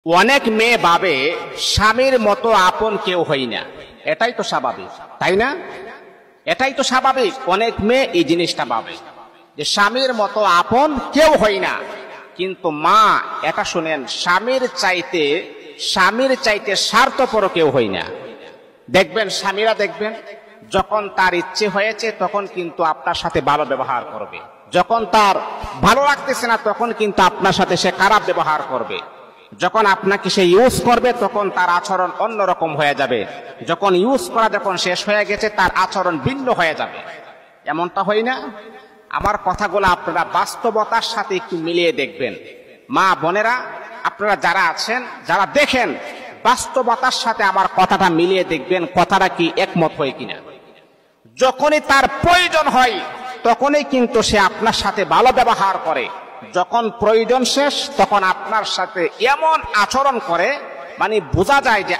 অনেক মেয়ে ভাবে স্বামীর মতো আপন কেউ হয় না। এটাই তো স্বাভাবিক, তাই না? এটাই তো স্বাভাবিক। অনেক মেয়ে এই জিনিসটা ভাবে যে স্বামীর মতো আপন কেউ হয় না। কিন্তু মা, এটা শুনেন, স্বামীর চাইতে স্বার্থপর কেউ হয় না। দেখবেন স্বামীরা, দেখবেন যখন তার ইচ্ছে হয়েছে তখন কিন্তু আপনার সাথে ভালো ব্যবহার করবে, যখন তার ভালো লাগতেছে না তখন কিন্তু আপনার সাথে সে খারাপ ব্যবহার করবে, যখন আপনাকে সে ইউজ করবে তখন তার আচরণ অন্যরকম হয়ে যাবে, যখন ইউজ করা যখন শেষ হয়ে গেছে তার আচরণ ভিন্ন হয়ে যাবে। এমনটা হয় না? আমার কথাগুলো আপনারা বাস্তবতার সাথে একটু মিলিয়ে দেখবেন। মা বোনেরা, আপনারা যারা আছেন, যারা দেখেন, বাস্তবতার সাথে আমার কথাটা মিলিয়ে দেখবেন, কথাটা কি একমত হয় কিনা। যখনই তার প্রয়োজন হয় তখনই কিন্তু সে আপনার সাথে ভালো ব্যবহার করে, যখন প্রয়োজন শেষ তখন আপনার সাথে এমন আচরণ করে, মানে বোঝা যায় যে